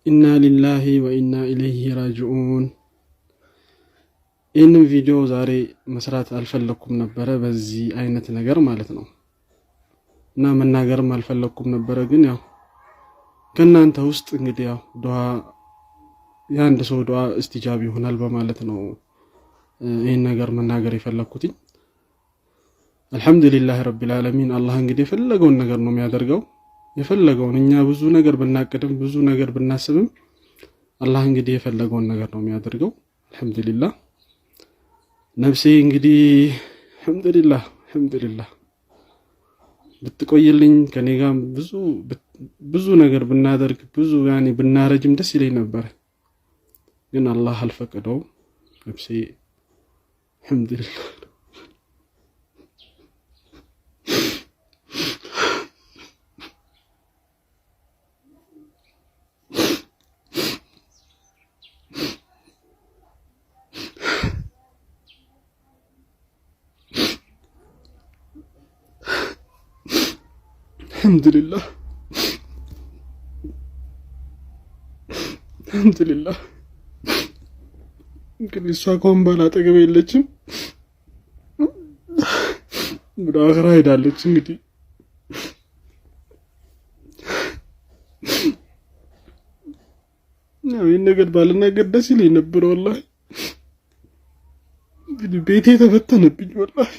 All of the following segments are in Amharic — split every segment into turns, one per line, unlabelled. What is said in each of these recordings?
ኢና ሊላሂ ወኢና ኢለይሂ ራጂዑን። ይህንን ቪዲዮ ዛሬ መስራት አልፈለኩም ነበረ በዚህ አይነት ነገር ማለት ነው እና መናገርም አልፈለኩም ነበረ። ግን ያው ከናንተ ውስጥ እንግዲህ ያው ዱዓ የአንድ ሰው ዱዓ እስቲጃብ ይሆናል በማለት ነው ይህን ነገር መናገር የፈለኩት። አልሐምዱሊላህ ረቢል ዓለሚን። አላህ እንግዲህ የፈለገውን ነገር ነው የሚያደርገው። የፈለገውን እኛ ብዙ ነገር ብናቅድም ብዙ ነገር ብናስብም አላህ እንግዲህ የፈለገውን ነገር ነው የሚያደርገው። አልሐምዱሊላህ ነፍሴ እንግዲህ አልሐምዱሊላህ ብትቆይልኝ ከኔ ጋር ብዙ ነገር ብናደርግ ብዙ ብናረጅም ደስ ይለኝ ነበር። ግን አላህ አልፈቀደውም። ነፍሴ አልሐምዱሊላህ አልሐምዱሊላህ እንግዲህ እሷ እንኳን ባላጠገብ የለችም፣ ወደ አኺራ ሄዳለች። እንግዲህ ይህን ነገር ባልናገር ደስ ይለኝ ነበር። ወላሂ እንግዲህ ቤቴ ተበተነብኝ። ወላሂ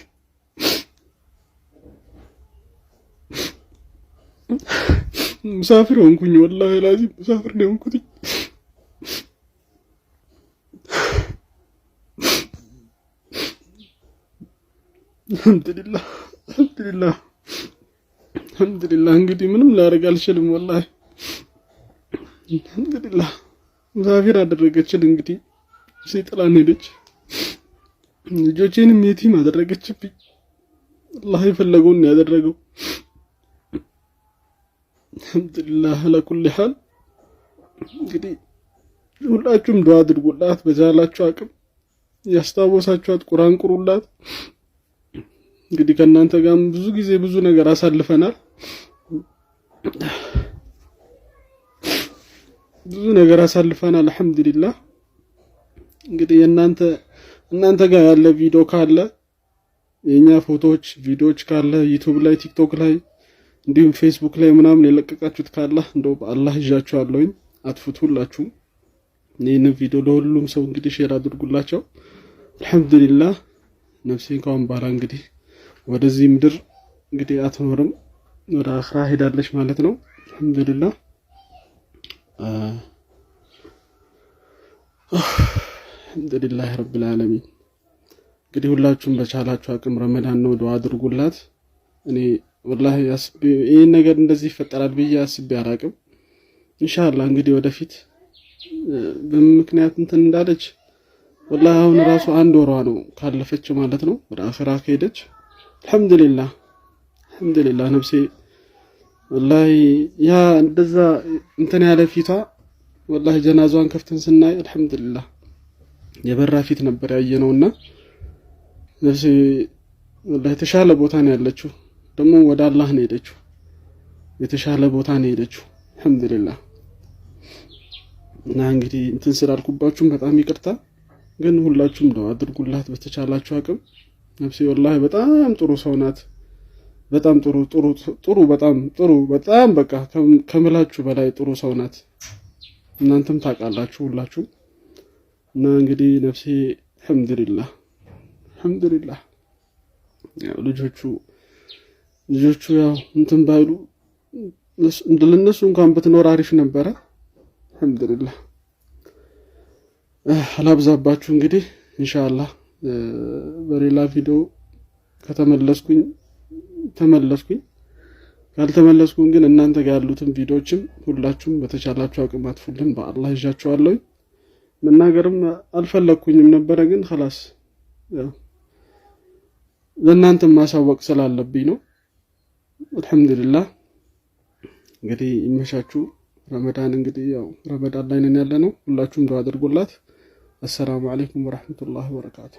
ሙሳፊር ሆንኩኝ። ወላሂ ላዚም ሙሳፊር ነው ሆንኩት። አልሐምዱሊላህ እንግዲህ ምንም ላደርግ አልችልም። ወላሂ አልሐምዱሊላህ ሙሳፊር አደረገችን። እንግዲህ ሰይጣን ሄደች፣ ልጆቼንም የቲም አደረገችብኝ። አላህ የፈለገውን ያደረገው። አልሐምዱሊላህ ለኩል ሐል። እንግዲህ ሁላችሁም ዱዓ አድርጉላት በዛላችሁ አቅም፣ ያስታወሳችኋት ቁርአን ቁሩላት። እንግዲህ ከናንተ ጋር ብዙ ጊዜ ብዙ ነገር አሳልፈናል። አልሐምዱሊላህ እንግዲህ እናንተ ጋር ያለ ቪዲዮ ካለ የኛ ፎቶዎች ቪዲዮዎች ካለ ዩቲዩብ ላይ ቲክቶክ ላይ እንዲሁም ፌስቡክ ላይ ምናምን የለቀቃችሁት ካለ እንደው በአላህ ይዣችኋለሁ፣ አጥፉት ሁላችሁም። ይህንን ቪዲዮ ለሁሉም ሰው እንግዲህ ሼር አድርጉላቸው። አልሐምዱሊላህ ነፍሴን ካሁን በኋላ እንግዲህ ወደዚህ ምድር እንግዲህ አትኖርም፣ ወደ አኺራ ሄዳለች ማለት ነው። አልሐምዱሊላህ አልሐምዱሊላህ ረቢል ዓለሚን። እንግዲህ ሁላችሁም በቻላችሁ አቅም ረመዳን ነው ዱዓ አድርጉላት። እኔ ወላሂ ይሄን ነገር እንደዚህ ይፈጠራል ብዬ አስቤ አላቅም። ኢንሻአላህ እንግዲህ ወደፊት በምክንያት እንትን እንዳለች ወላሂ አሁን ራሱ አንድ ወሯ ነው ካለፈች ማለት ነው፣ ወደ አኺራ ከሄደች። አልሐምዱሊላህ ነፍሴ ወላሂ ያ እንደዛ እንትን ያለ ፊቷ ወላሂ ጀናዛዋን ከፍተን ስናይ አልሐምዱሊላህ የበራ ፊት ነበር ያየነውና ነፍሴ ወላሂ የተሻለ ቦታ ነው ያለችው። ደግሞ ወደ አላህ ነው ሄደችው፣ የተሻለ ቦታ ነው ሄደችው። አልሐምዱሊላህ እና እንግዲህ እንትን ስላልኩባችሁም በጣም ይቅርታ። ግን ሁላችሁም ዱዓ አድርጉላት በተቻላችሁ አቅም። ነፍሴ ወላሂ በጣም ጥሩ ሰው ናት። በጣም በጣም በቃ ከምላችሁ በላይ ጥሩ ሰው ናት። እናንተም ታውቃላችሁ ሁላችሁም። እና እንግዲህ ነፍሴ አልሐምዱሊላህ ያው ልጆቹ ያው እንትን ባይሉ ለነሱ እንኳን ብትኖር አሪፍ ነበረ። አልሐምዱሊላህ አላብዛባችሁ። እንግዲህ ኢንሻአላህ በሌላ ቪዲዮ ከተመለስኩኝ ተመለስኩኝ፣ ካልተመለስኩኝ ግን እናንተ ጋር ያሉትን ቪዲዮዎችም ሁላችሁም በተቻላችሁ አቅም አጥፉልን፣ በአላህ ይዣችኋለሁ። መናገርም አልፈለኩኝም ነበረ፣ ግን خلاص ያው ለእናንተ ማሳወቅ ስላለብኝ ነው። አልሐምዱሊላህ እንግዲህ ይመሻችሁ። ረመዳን እንግዲህ ያው ረመዳን ላይ ነን ያለነው። ሁላችሁም ዱዓ አድርጉላት። አሰላሙ አለይኩም ወራህመቱላሂ ወበረካቱ።